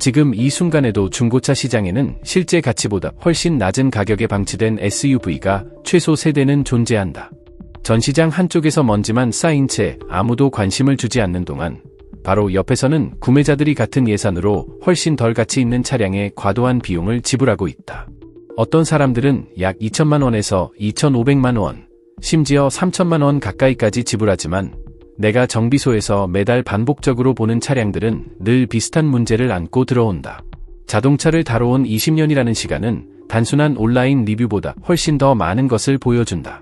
지금 이 순간에도 중고차 시장에는 실제 가치보다 훨씬 낮은 가격에 방치된 SUV가 최소 3대는 존재한다. 전시장 한쪽에서 먼지만 쌓인 채 아무도 관심을 주지 않는 동안 바로 옆에서는 구매자들이 같은 예산으로 훨씬 덜 가치 있는 차량에 과도한 비용을 지불하고 있다. 어떤 사람들은 약 2천만 원에서 2,500만 원, 심지어 3천만 원 가까이까지 지불하지만 내가 정비소에서 매달 반복적으로 보는 차량들은 늘 비슷한 문제를 안고 들어온다. 자동차를 다뤄온 20년이라는 시간은 단순한 온라인 리뷰보다 훨씬 더 많은 것을 보여준다.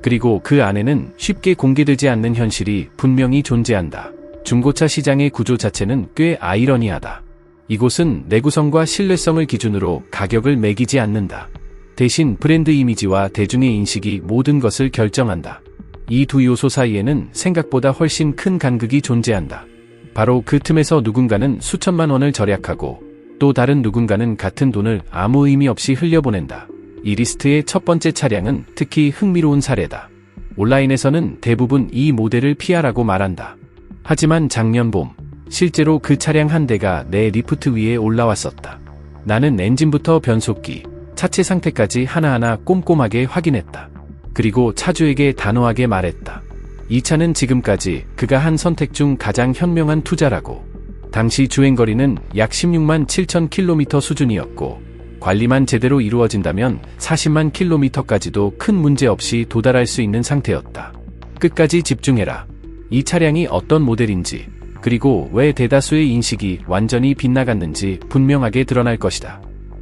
그리고 그 안에는 쉽게 공개되지 않는 현실이 분명히 존재한다. 중고차 시장의 구조 자체는 꽤 아이러니하다. 이곳은 내구성과 신뢰성을 기준으로 가격을 매기지 않는다. 대신 브랜드 이미지와 대중의 인식이 모든 것을 결정한다. 이 두 요소 사이에는 생각보다 훨씬 큰 간극이 존재한다. 바로 그 틈에서 누군가는 수천만 원을 절약하고 또 다른 누군가는 같은 돈을 아무 의미 없이 흘려보낸다. 이 리스트의 첫 번째 차량은 특히 흥미로운 사례다. 온라인에서는 대부분 이 모델을 피하라고 말한다. 하지만 작년 봄, 실제로 그 차량 한 대가 내 리프트 위에 올라왔었다. 나는 엔진부터 변속기, 차체 상태까지 하나하나 꼼꼼하게 확인했다. 그리고 차주에게 단호하게 말했다. 이 차는 지금까지 그가 한 선택 중 가장 현명한 투자라고. 당시 주행거리는 약 16만 7천 킬로미터 수준이었고 관리만 제대로 이루어진다면 40만 킬로미터까지도 큰 문제 없이 도달할 수 있는 상태였다. 끝까지 집중해라. 이 차량이 어떤 모델인지 그리고 왜 대다수의 인식이 완전히 빗나갔는지 분명하게 드러날 것이다.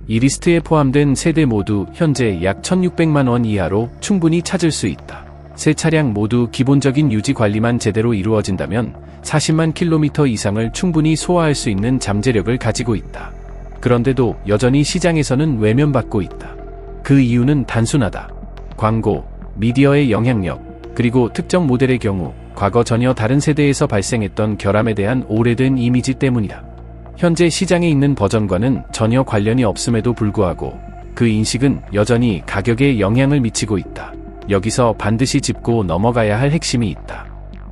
이 리스트에 포함된 3대 모두 현재 약 1,600만 원 이하로 충분히 찾을 수 있다. 세 차량 모두 기본적인 유지 관리만 제대로 이루어진다면 40만 킬로미터 이상을 충분히 소화할 수 있는 잠재력을 가지고 있다. 그런데도 여전히 시장에서는 외면받고 있다. 그 이유는 단순하다. 광고, 미디어의 영향력, 그리고 특정 모델의 경우 과거 전혀 다른 세대에서 발생했던 결함에 대한 오래된 이미지 때문이다. 현재 시장에 있는 버전과는 전혀 관련이 없음에도 불구하고 그 인식은 여전히 가격에 영향을 미치고 있다. 여기서 반드시 짚고 넘어가야 할 핵심이 있다.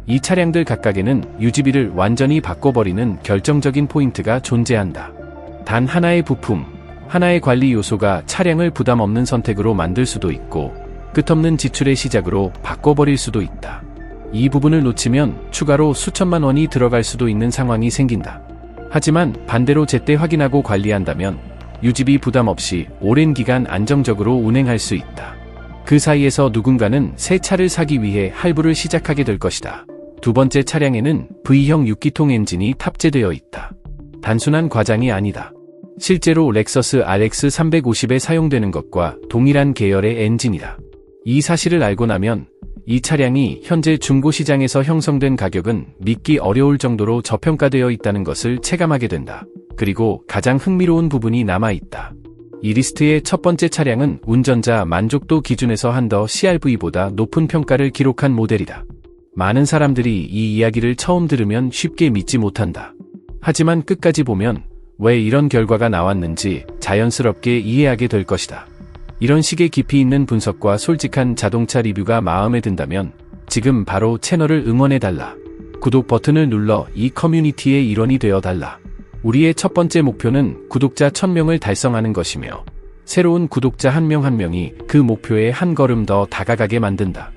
이 차량들 각각에는 유지비를 완전히 바꿔버리는 결정적인 포인트가 존재한다. 단 하나의 부품, 하나의 관리 요소가 차량을 부담 없는 선택으로 만들 수도 있고 끝없는 지출의 시작으로 바꿔버릴 수도 있다. 이 부분을 놓치면 추가로 수천만 원이 들어갈 수도 있는 상황이 생긴다. 하지만 반대로 제때 확인하고 관리한다면 유지비 부담 없이 오랜 기간 안정적으로 운행할 수 있다. 그 사이에서 누군가는 새 차를 사기 위해 할부를 시작하게 될 것이다. 두 번째 차량에는 V형 6기통 엔진이 탑재되어 있다. 단순한 과장이 아니다. 실제로 렉서스 RX 350에 사용되는 것과 동일한 계열의 엔진이다. 이 사실을 알고 나면 이 차량이 현재 중고시장에서 형성된 가격은 믿기 어려울 정도로 저평가되어 있다는 것을 체감하게 된다. 그리고 가장 흥미로운 부분이 남아있다. 이 리스트의 첫 번째 차량은 운전자 만족도 기준에서 한더 CRV보다 높은 평가를 기록한 모델이다. 많은 사람들이 이 이야기를 처음 들으면 쉽게 믿지 못한다. 하지만 끝까지 보면 왜 이런 결과가 나왔는지 자연스럽게 이해하게 될 것이다. 이런 식의 깊이 있는 분석과 솔직한 자동차 리뷰가 마음에 든다면 지금 바로 채널을 응원해달라. 구독 버튼을 눌러 이 커뮤니티의 일원이 되어달라. 우리의 첫 번째 목표는 구독자 1000명을 달성하는 것이며 새로운 구독자 한 명 한 명이 그 목표에 한 걸음 더 다가가게 만든다.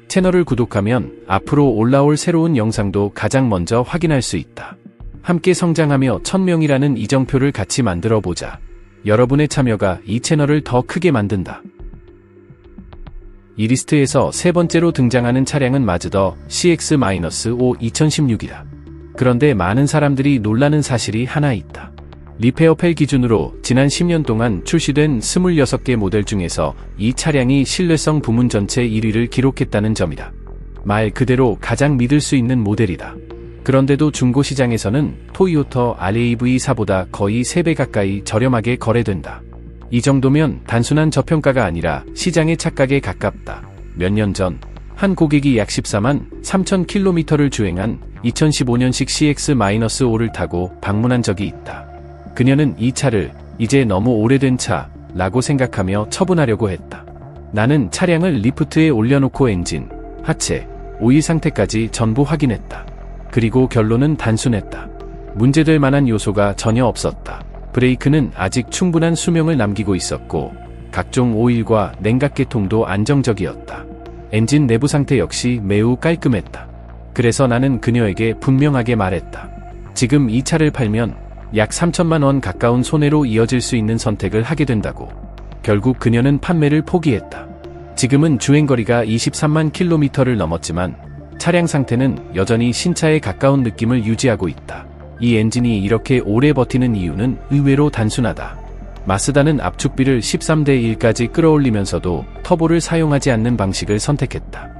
채널을 구독하면 앞으로 올라올 새로운 영상도 가장 먼저 확인할 수 있다. 함께 성장하며 1000명이라는 이정표를 같이 만들어 보자. 여러분의 참여가 이 채널을 더 크게 만든다. 이 리스트에서 세 번째로 등장하는 차량은 마즈더 CX-5 2016이다. 그런데 많은 사람들이 놀라는 사실이 하나 있다. 리페어펠 기준으로 지난 10년 동안 출시된 26개 모델 중에서 이 차량이 신뢰성 부문 전체 1위를 기록했다는 점이다. 말 그대로 가장 믿을 수 있는 모델이다. 그런데도 중고시장에서는 토요타 RAV4보다 거의 3배 가까이 저렴하게 거래된다. 이 정도면 단순한 저평가가 아니라 시장의 착각에 가깝다. 몇 년 전 한 고객이 약 14만 3천 킬로미터를 주행한 2015년식 CX-5를 타고 방문한 적이 있다. 그녀는 이 차를 이제 너무 오래된 차라고 생각하며 처분하려고 했다. 나는 차량을 리프트에 올려놓고 엔진, 하체, 오일 상태까지 전부 확인했다. 그리고 결론은 단순했다. 문제될 만한 요소가 전혀 없었다. 브레이크는 아직 충분한 수명을 남기고 있었고 각종 오일과 냉각계통도 안정적이었다. 엔진 내부 상태 역시 매우 깔끔했다. 그래서 나는 그녀에게 분명하게 말했다. 지금 이 차를 팔면 약 3천만 원 가까운 손해로 이어질 수 있는 선택을 하게 된다고. 결국 그녀는 판매를 포기했다. 지금은 주행거리가 23만 킬로미터를 넘었지만 차량 상태는 여전히 신차에 가까운 느낌을 유지하고 있다. 이 엔진이 이렇게 오래 버티는 이유는 의외로 단순하다. 마쓰다는 압축비를 13대1까지 끌어올리면서도 터보를 사용하지 않는 방식을 선택했다.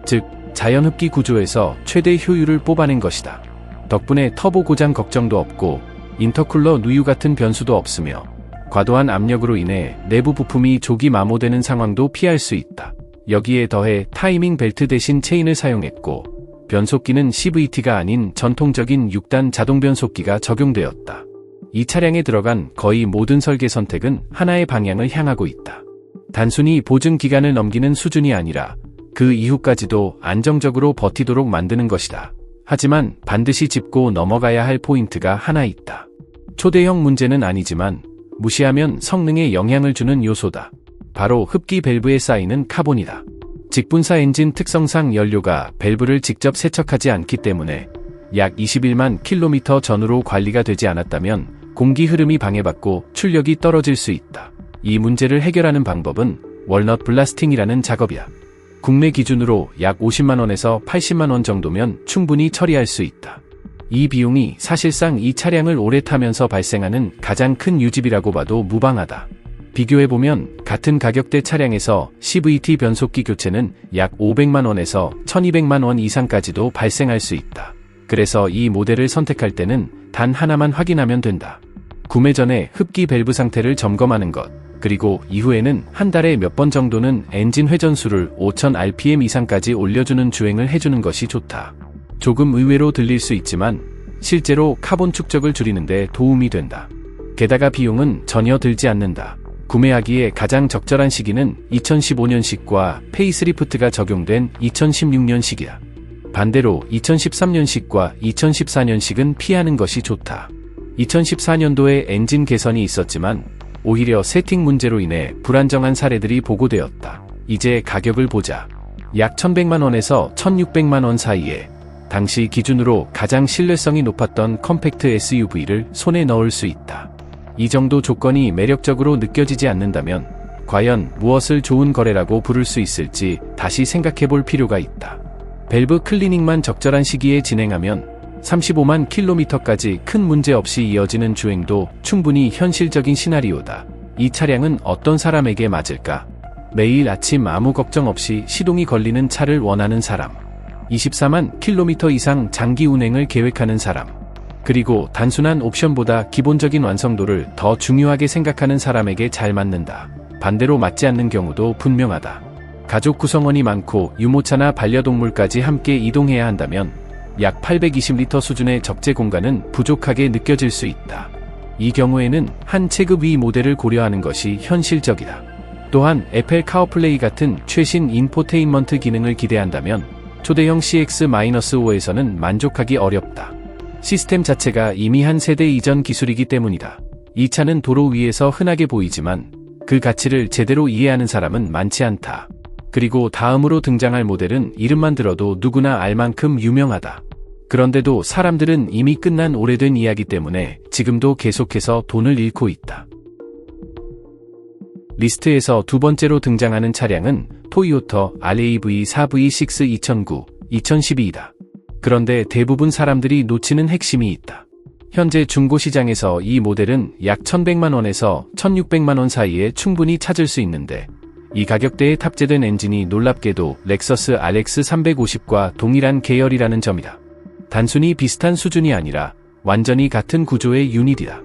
즉, 자연흡기 구조에서 최대 효율을 뽑아낸 것이다. 덕분에 터보 고장 걱정도 없고 인터쿨러 누유 같은 변수도 없으며 과도한 압력으로 인해 내부 부품이 조기 마모되는 상황도 피할 수 있다. 여기에 더해 타이밍 벨트 대신 체인을 사용했고 변속기는 CVT가 아닌 전통적인 6단 자동 변속기가 적용되었다. 이 차량에 들어간 거의 모든 설계 선택은 하나의 방향을 향하고 있다. 단순히 보증 기간을 넘기는 수준이 아니라 그 이후까지도 안정적으로 버티도록 만드는 것이다. 하지만 반드시 짚고 넘어가야 할 포인트가 하나 있다. 초대형 문제는 아니지만 무시하면 성능에 영향을 주는 요소다. 바로 흡기 밸브에 쌓이는 카본이다. 직분사 엔진 특성상 연료가 밸브를 직접 세척하지 않기 때문에 약 21만 킬로미터 전후로 관리가 되지 않았다면 공기 흐름이 방해받고 출력이 떨어질 수 있다. 이 문제를 해결하는 방법은 월넛 블라스팅이라는 작업이야. 국내 기준으로 약 50만원에서 80만원 정도면 충분히 처리할 수 있다. 이 비용이 사실상 이 차량을 오래 타면서 발생하는 가장 큰 유지비라고 봐도 무방하다. 비교해보면 같은 가격대 차량에서 CVT 변속기 교체는 약 500만원에서 1200만원 이상까지도 발생할 수 있다. 그래서 이 모델을 선택할 때는 단 하나만 확인하면 된다. 구매 전에 흡기 밸브 상태를 점검하는 것, 그리고 이후에는 한 달에 몇 번 정도는 엔진 회전수를 5000rpm 이상까지 올려주는 주행을 해주는 것이 좋다. 조금 의외로 들릴 수 있지만 실제로 카본 축적을 줄이는 데 도움이 된다. 게다가 비용은 전혀 들지 않는다. 구매하기에 가장 적절한 시기는 2015년식과 페이스리프트가 적용된 2016년식이다. 반대로 2013년식과 2014년식은 피하는 것이 좋다. 2014년도에 엔진 개선이 있었지만 오히려 세팅 문제로 인해 불안정한 사례들이 보고되었다. 이제 가격을 보자. 약 1100만원에서 1600만원 사이에 당시 기준으로 가장 신뢰성이 높았던 컴팩트 SUV를 손에 넣을 수 있다. 이 정도 조건이 매력적으로 느껴지지 않는다면 과연 무엇을 좋은 거래라고 부를 수 있을지 다시 생각해 볼 필요가 있다. 밸브 클리닝만 적절한 시기에 진행하면 35만 킬로미터까지 큰 문제 없이 이어지는 주행도 충분히 현실적인 시나리오다. 이 차량은 어떤 사람에게 맞을까? 매일 아침 아무 걱정 없이 시동이 걸리는 차를 원하는 사람, 24만 킬로미터 이상 장기 운행을 계획하는 사람, 그리고 단순한 옵션보다 기본적인 완성도를 더 중요하게 생각하는 사람에게 잘 맞는다. 반대로 맞지 않는 경우도 분명하다. 가족 구성원이 많고 유모차나 반려동물까지 함께 이동해야 한다면 약 820리터 수준의 적재 공간은 부족하게 느껴질 수 있다. 이 경우에는 한 체급 위 모델을 고려하는 것이 현실적이다. 또한 애플 카어플레이 같은 최신 인포테인먼트 기능을 기대한다면 초대형 CX-5에서는 만족하기 어렵다. 시스템 자체가 이미 한 세대 이전 기술이기 때문이다. 이 차는 도로 위에서 흔하게 보이지만 그 가치를 제대로 이해하는 사람은 많지 않다. 그리고 다음으로 등장할 모델은 이름만 들어도 누구나 알 만큼 유명하다. 그런데도 사람들은 이미 끝난 오래된 이야기 때문에 지금도 계속해서 돈을 잃고 있다. 리스트에서 두 번째로 등장하는 차량은 토요타 RAV4V6 2009, 2012이다. 그런데 대부분 사람들이 놓치는 핵심이 있다. 현재 중고시장에서 이 모델은 약 1100만원에서 1600만원 사이에 충분히 찾을 수 있는데 이 가격대에 탑재된 엔진이 놀랍게도 렉서스 RX350과 동일한 계열이라는 점이다. 단순히 비슷한 수준이 아니라 완전히 같은 구조의 유닛이다.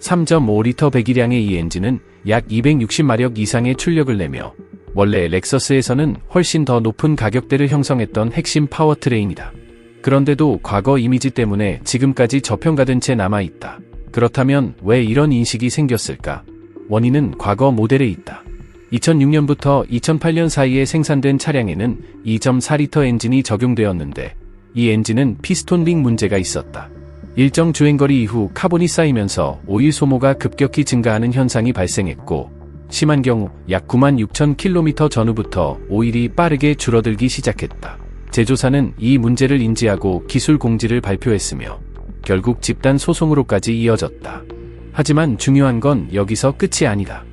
3.5리터 배기량의 이 엔진은 약 260마력 이상의 출력을 내며 원래 렉서스에서는 훨씬 더 높은 가격대를 형성했던 핵심 파워트레인이다. 그런데도 과거 이미지 때문에 지금까지 저평가된 채 남아있다. 그렇다면 왜 이런 인식이 생겼을까? 원인은 과거 모델에 있다. 2006년부터 2008년 사이에 생산된 차량에는 2.4리터 엔진이 적용되었는데 이 엔진은 피스톤 링 문제가 있었다. 일정 주행거리 이후 카본이 쌓이면서 오일 소모가 급격히 증가하는 현상이 발생했고, 심한 경우 약 96,000km 전후부터 오일이 빠르게 줄어들기 시작했다. 제조사는 이 문제를 인지하고 기술 공지를 발표했으며 결국 집단 소송으로까지 이어졌다. 하지만 중요한 건 여기서 끝이 아니다.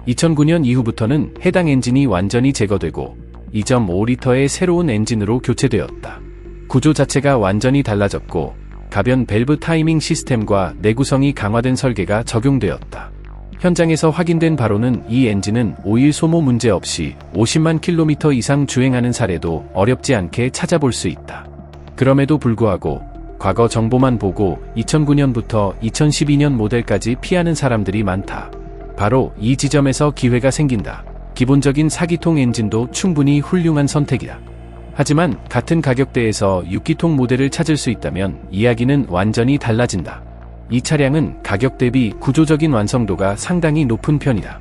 2009년 이후부터는 해당 엔진이 완전히 제거되고 2.5리터의 새로운 엔진으로 교체되었다. 구조 자체가 완전히 달라졌고 가변 밸브 타이밍 시스템과 내구성이 강화된 설계가 적용되었다. 현장에서 확인된 바로는 이 엔진은 오일 소모 문제 없이 50만 킬로미터 이상 주행하는 사례도 어렵지 않게 찾아볼 수 있다. 그럼에도 불구하고 과거 정보만 보고 2009년부터 2012년 모델까지 피하는 사람들이 많다. 바로 이 지점에서 기회가 생긴다. 기본적인 4기통 엔진도 충분히 훌륭한 선택이다. 하지만 같은 가격대에서 6기통 모델을 찾을 수 있다면 이야기는 완전히 달라진다. 이 차량은 가격 대비 구조적인 완성도가 상당히 높은 편이다.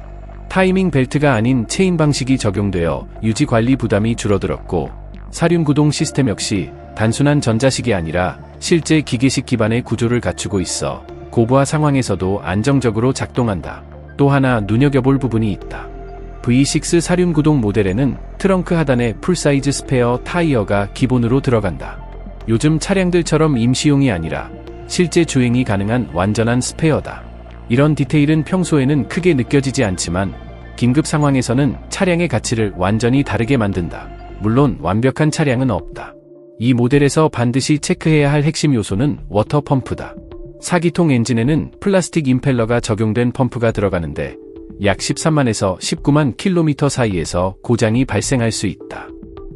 타이밍 벨트가 아닌 체인 방식이 적용되어 유지 관리 부담이 줄어들었고, 사륜 구동 시스템 역시 단순한 전자식이 아니라 실제 기계식 기반의 구조를 갖추고 있어 고부하 상황에서도 안정적으로 작동한다. 또 하나 눈여겨볼 부분이 있다. V6 사륜 구동 모델에는 트렁크 하단에 풀사이즈 스페어 타이어가 기본으로 들어간다. 요즘 차량들처럼 임시용이 아니라 실제 주행이 가능한 완전한 스페어다. 이런 디테일은 평소에는 크게 느껴지지 않지만 긴급 상황에서는 차량의 가치를 완전히 다르게 만든다. 물론 완벽한 차량은 없다. 이 모델에서 반드시 체크해야 할 핵심 요소는 워터 펌프다. 4기통 엔진에는 플라스틱 임펠러가 적용된 펌프가 들어가는데 약 13만에서 19만 킬로미터 사이에서 고장이 발생할 수 있다.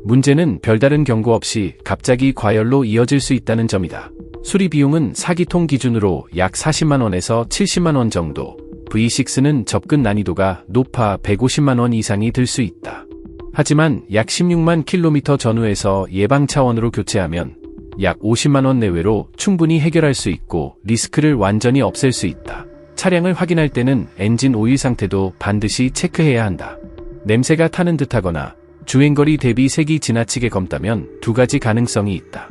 문제는 별다른 경고 없이 갑자기 과열로 이어질 수 있다는 점이다. 수리 비용은 4기통 기준으로 약 40만원에서 70만원 정도, V6는 접근 난이도가 높아 150만원 이상이 들 수 있다. 하지만 약 16만 킬로미터 전후에서 예방 차원으로 교체하면 약 50만원 내외로 충분히 해결할 수 있고 리스크를 완전히 없앨 수 있다. 차량을 확인할 때는 엔진 오일 상태도 반드시 체크해야 한다. 냄새가 타는 듯하거나 주행거리 대비 색이 지나치게 검다면 두 가지 가능성이 있다.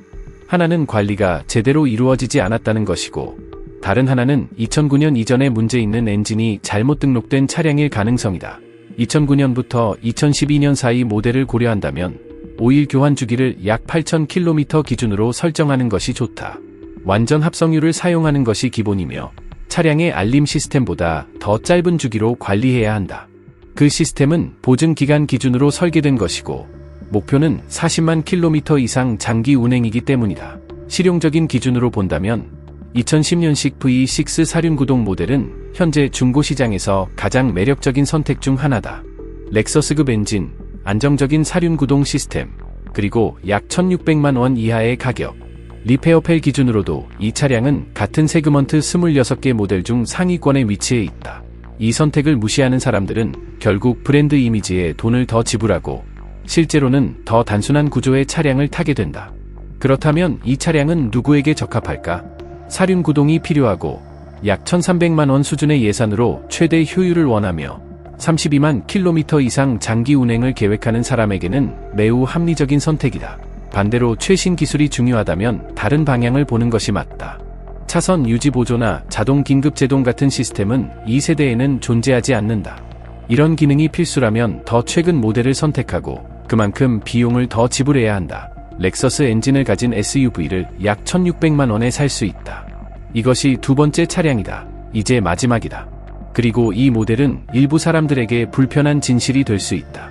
하나는 관리가 제대로 이루어지지 않았다는 것이고, 다른 하나는 2009년 이전에 문제 있는 엔진이 잘못 등록된 차량일 가능성이다. 2009년부터 2012년 사이 모델을 고려한다면 오일 교환 주기를 약 8,000km 기준으로 설정하는 것이 좋다. 완전 합성유를 사용하는 것이 기본이며 차량의 알림 시스템보다 더 짧은 주기로 관리해야 한다. 그 시스템은 보증 기간 기준으로 설계된 것이고 목표는 40만 킬로미터 이상 장기 운행이기 때문이다. 실용적인 기준으로 본다면 2010년식 V6 사륜 구동 모델은 현재 중고시장에서 가장 매력적인 선택 중 하나다. 렉서스급 엔진, 안정적인 사륜 구동 시스템, 그리고 약 1,600만 원 이하의 가격. 리페어펠 기준으로도 이 차량은 같은 세그먼트 26개 모델 중 상위권에 위치해 있다. 이 선택을 무시하는 사람들은 결국 브랜드 이미지에 돈을 더 지불하고 실제로는 더 단순한 구조의 차량을 타게 된다. 그렇다면 이 차량은 누구에게 적합할까? 사륜 구동이 필요하고 약 1,300만 원 수준의 예산으로 최대 효율을 원하며 32만 킬로미터 이상 장기 운행을 계획하는 사람에게는 매우 합리적인 선택이다. 반대로 최신 기술이 중요하다면 다른 방향을 보는 것이 맞다. 차선 유지 보조나 자동 긴급 제동 같은 시스템은 이 세대에는 존재하지 않는다. 이런 기능이 필수라면 더 최근 모델을 선택하고 그만큼 비용을 더 지불해야 한다. 렉서스 엔진을 가진 SUV를 약 1,600만 원에 살 수 있다. 이것이 두 번째 차량이다. 이제 마지막이다. 그리고 이 모델은 일부 사람들에게 불편한 진실이 될 수 있다.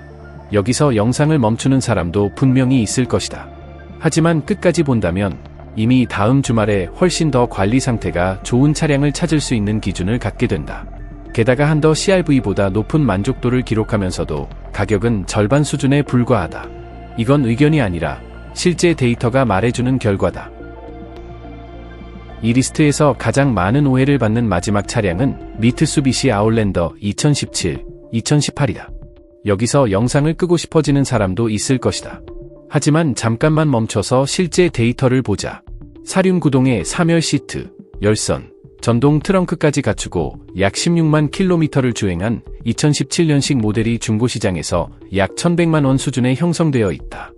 여기서 영상을 멈추는 사람도 분명히 있을 것이다. 하지만 끝까지 본다면 이미 다음 주말에 훨씬 더 관리 상태가 좋은 차량을 찾을 수 있는 기준을 갖게 된다. 게다가 한더 CRV보다 높은 만족도를 기록하면서도 가격은 절반 수준에 불과하다. 이건 의견이 아니라 실제 데이터가 말해주는 결과다. 이 리스트에서 가장 많은 오해를 받는 마지막 차량은 미트수비시 아웃랜더 2017, 2018이다. 여기서 영상을 끄고 싶어지는 사람도 있을 것이다. 하지만 잠깐만 멈춰서 실제 데이터를 보자. 사륜 구동의 3열 시트, 열선, 전동 트렁크까지 갖추고 약 16만 킬로미터를 주행한 2017년식 모델이 중고시장에서 약 1,100만 원 수준에 형성되어 있다.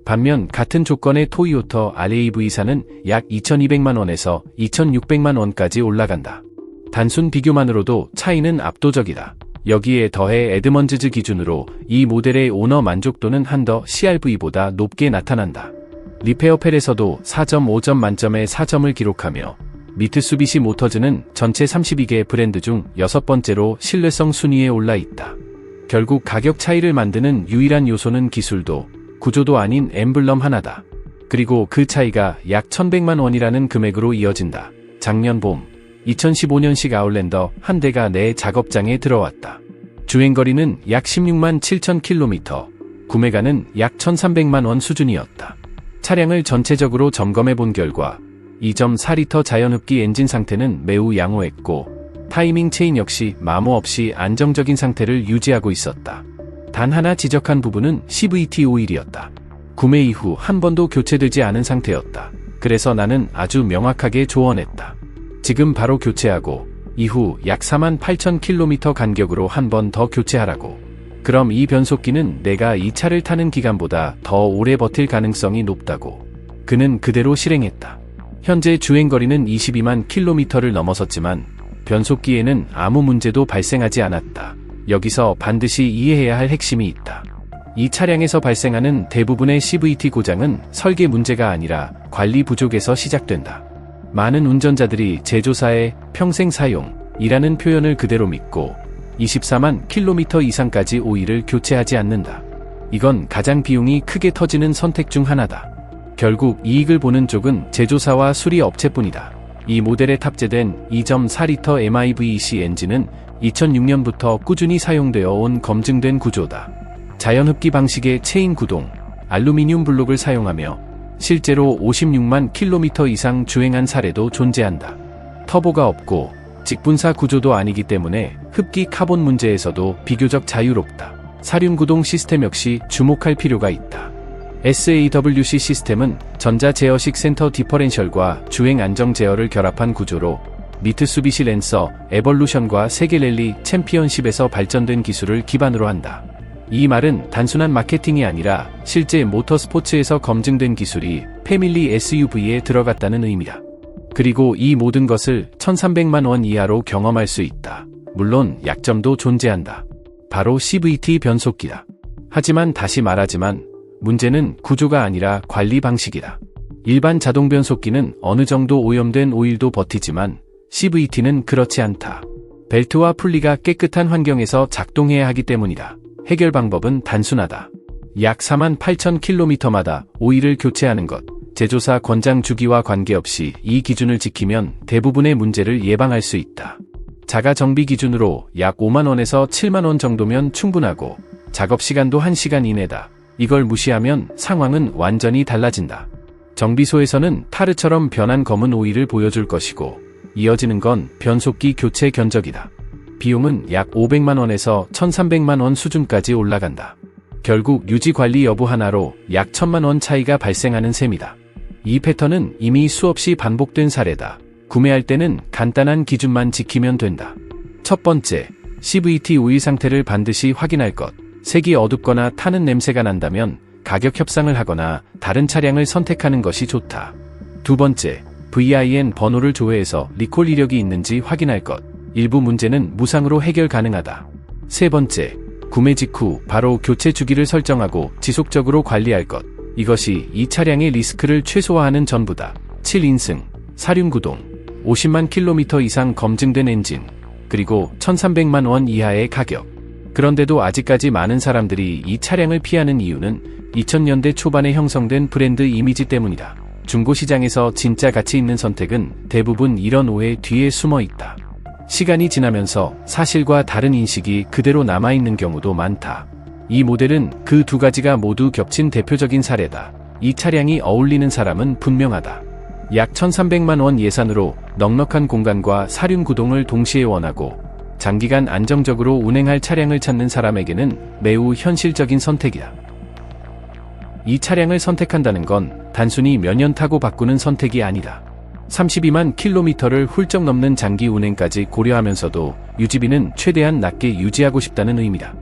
반면 같은 조건의 토요타 RAV사는 약 2,200만원에서 2,600만원까지 올라간다. 단순 비교만으로도 차이는 압도적이다. 여기에 더해 에드먼즈즈 기준으로 이 모델의 오너 만족도는 한더 CRV보다 높게 나타난다. 리페어펠에서도 4.5점 만점에 4점을 기록하며 미트수비시 모터즈는 전체 32개 브랜드 중 6번째로 신뢰성 순위에 올라 있다. 결국 가격 차이를 만드는 유일한 요소는 기술도 구조도 아닌 엠블럼 하나다. 그리고 그 차이가 약 1,100만 원이라는 금액으로 이어진다. 작년 봄 2015년식 아웃랜더 한 대가 내 작업장에 들어왔다. 주행거리는 약 16만 7천 킬로미터, 구매가는 약 1,300만 원 수준이었다. 차량을 전체적으로 점검해 본 결과 2.4리터 자연흡기 엔진 상태는 매우 양호했고 타이밍 체인 역시 마모 없이 안정적인 상태를 유지하고 있었다. 단 하나 지적한 부분은 CVT 오일이었다. 구매 이후 한 번도 교체되지 않은 상태였다. 그래서 나는 아주 명확하게 조언했다. 지금 바로 교체하고 이후 약 48,000km 간격으로 한 번 더 교체하라고. 그럼 이 변속기는 내가 이 차를 타는 기간보다 더 오래 버틸 가능성이 높다고. 그는 그대로 실행했다. 현재 주행거리는 22만 킬로미터를 넘어섰지만 변속기에는 아무 문제도 발생하지 않았다. 여기서 반드시 이해해야 할 핵심이 있다. 이 차량에서 발생하는 대부분의 CVT 고장은 설계 문제가 아니라 관리 부족에서 시작된다. 많은 운전자들이 제조사의 평생 사용이라는 표현을 그대로 믿고 24만 킬로미터 이상까지 오일을 교체하지 않는다. 이건 가장 비용이 크게 터지는 선택 중 하나다. 결국 이익을 보는 쪽은 제조사와 수리 업체뿐이다. 이 모델에 탑재된 2.4리터 MIVEC 엔진은 2006년부터 꾸준히 사용되어 온 검증된 구조다. 자연흡기 방식의 체인 구동, 알루미늄 블록을 사용하며 실제로 56만 킬로미터 이상 주행한 사례도 존재한다. 터보가 없고 직분사 구조도 아니기 때문에 흡기 카본 문제에서도 비교적 자유롭다. 사륜 구동 시스템 역시 주목할 필요가 있다. SAWC 시스템은 전자 제어식 센터 디퍼렌셜과 주행 안정 제어를 결합한 구조로 미트수비시 랜서 에볼루션과 세계 랠리 챔피언십에서 발전된 기술을 기반으로 한다. 이 말은 단순한 마케팅이 아니라 실제 모터스포츠에서 검증된 기술이 패밀리 SUV에 들어갔다는 의미다. 그리고 이 모든 것을 1,300만 원 이하로 경험할 수 있다. 물론 약점도 존재한다. 바로 CVT 변속기다. 하지만 다시 말하지만 문제는 구조가 아니라 관리 방식이다. 일반 자동 변속기는 어느 정도 오염된 오일도 버티지만 CVT는 그렇지 않다. 벨트와 풀리가 깨끗한 환경에서 작동해야 하기 때문이다. 해결 방법은 단순하다. 약 48,000km마다 오일을 교체하는 것. 제조사 권장 주기와 관계없이 이 기준을 지키면 대부분의 문제를 예방할 수 있다. 자가 정비 기준으로 약 5만원에서 7만원 정도면 충분하고 작업 시간도 1시간 이내다. 이걸 무시하면 상황은 완전히 달라진다. 정비소에서는 타르처럼 변한 검은 오일을 보여줄 것이고 이어지는 건 변속기 교체 견적이다. 비용은 약 500만원에서 1,300만원 수준까지 올라간다. 결국 유지 관리 여부 하나로 약 1,000만원 차이가 발생하는 셈이다. 이 패턴은 이미 수없이 반복된 사례다. 구매할 때는 간단한 기준만 지키면 된다. 첫 번째, CVT 오일 상태를 반드시 확인할 것. 색이 어둡거나 타는 냄새가 난다면 가격 협상을 하거나 다른 차량을 선택하는 것이 좋다. 두 번째, VIN 번호를 조회해서 리콜 이력이 있는지 확인할 것. 일부 문제는 무상으로 해결 가능하다. 세 번째, 구매 직후 바로 교체 주기를 설정하고 지속적으로 관리할 것. 이것이 이 차량의 리스크를 최소화하는 전부다. 7인승, 사륜 구동, 50만 킬로미터 이상 검증된 엔진, 그리고 1,300만 원 이하의 가격. 그런데도 아직까지 많은 사람들이 이 차량을 피하는 이유는 2000년대 초반에 형성된 브랜드 이미지 때문이다. 중고시장에서 진짜 가치 있는 선택은 대부분 이런 오해 뒤에 숨어 있다. 시간이 지나면서 사실과 다른 인식이 그대로 남아있는 경우도 많다. 이 모델은 그 두 가지가 모두 겹친 대표적인 사례다. 이 차량이 어울리는 사람은 분명하다. 약 1,300만 원 예산으로 넉넉한 공간과 사륜 구동을 동시에 원하고 장기간 안정적으로 운행할 차량을 찾는 사람에게는 매우 현실적인 선택이다. 이 차량을 선택한다는 건 단순히 몇 년 타고 바꾸는 선택이 아니다. 32만 킬로미터를 훌쩍 넘는 장기 운행까지 고려하면서도 유지비는 최대한 낮게 유지하고 싶다는 의미다.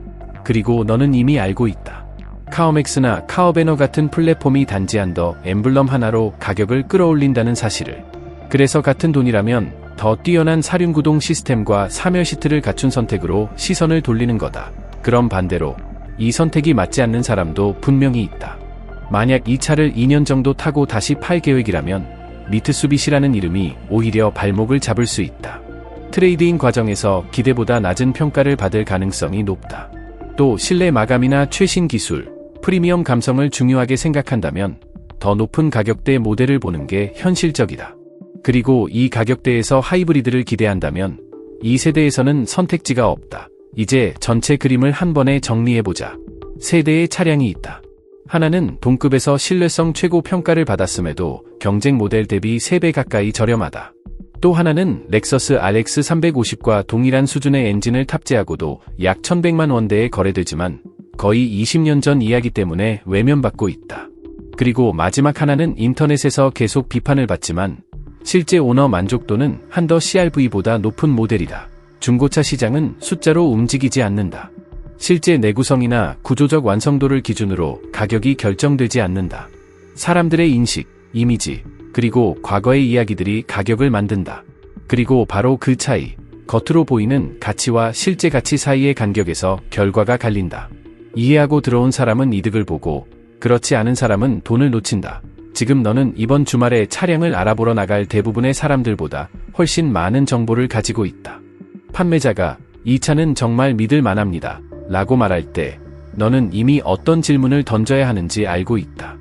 그리고 너는 이미 알고 있다. 카오맥스나 카오배너 같은 플랫폼이 단지 더 엠블럼 하나로 가격을 끌어올린다는 사실을. 그래서 같은 돈이라면 더 뛰어난 사륜구동 시스템과 사멸 시트를 갖춘 선택으로 시선을 돌리는 거다. 그럼 반대로 이 선택이 맞지 않는 사람도 분명히 있다. 만약 이 차를 2년 정도 타고 다시 팔 계획이라면 미트수비시라는 이름이 오히려 발목을 잡을 수 있다. 트레이드인 과정에서 기대보다 낮은 평가를 받을 가능성이 높다. 또 실내 마감이나 최신 기술, 프리미엄 감성을 중요하게 생각한다면 더 높은 가격대 모델을 보는 게 현실적이다. 그리고 이 가격대에서 하이브리드를 기대한다면 이 세대에서는 선택지가 없다. 이제 전체 그림을 한 번에 정리해보자. 세 대의 차량이 있다. 하나는 동급에서 신뢰성 최고 평가를 받았음에도 경쟁 모델 대비 3배 가까이 저렴하다. 또 하나는 렉서스 RX 350과 동일한 수준의 엔진을 탑재하고도 약 1100만 원대에 거래되지만 거의 20년 전 이야기 때문에 외면받고 있다. 그리고 마지막 하나는 인터넷에서 계속 비판을 받지만 실제 오너 만족도는 한더 CR-V보다 높은 모델이다. 중고차 시장은 숫자로 움직이지 않는다. 실제 내구성이나 구조적 완성도를 기준으로 가격이 결정되지 않는다. 사람들의 인식, 이미지, 그리고 과거의 이야기들이 가격을 만든다. 그리고 바로 그 차이, 겉으로 보이는 가치와 실제 가치 사이의 간격에서 결과가 갈린다. 이해하고 들어온 사람은 이득을 보고 그렇지 않은 사람은 돈을 놓친다. 지금 너는 이번 주말에 차량을 알아보러 나갈 대부분의 사람들보다 훨씬 많은 정보를 가지고 있다. 판매자가 이 차는 정말 믿을 만합니다 라고 말할 때 너는 이미 어떤 질문을 던져야 하는지 알고 있다.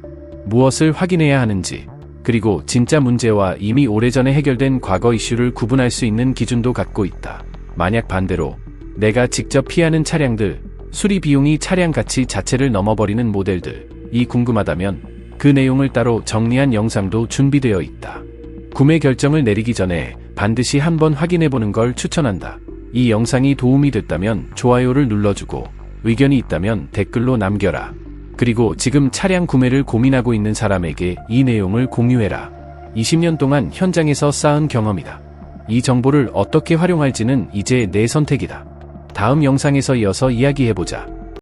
무엇을 확인해야 하는지, 그리고 진짜 문제와 이미 오래전에 해결된 과거 이슈를 구분할 수 있는 기준도 갖고 있다. 만약 반대로 내가 직접 피하는 차량들, 수리 비용이 차량 가치 자체를 넘어버리는 모델들이 궁금하다면 그 내용을 따로 정리한 영상도 준비되어 있다. 구매 결정을 내리기 전에 반드시 한번 확인해보는 걸 추천한다. 이 영상이 도움이 됐다면 좋아요를 눌러주고 의견이 있다면 댓글로 남겨라. 그리고 지금 차량 구매를 고민하고 있는 사람에게 이 내용을 공유해라. 20년 동안 현장에서 쌓은 경험이다. 이 정보를 어떻게 활용할지는 이제 내 선택이다. 다음 영상에서 이어서 이야기해보자.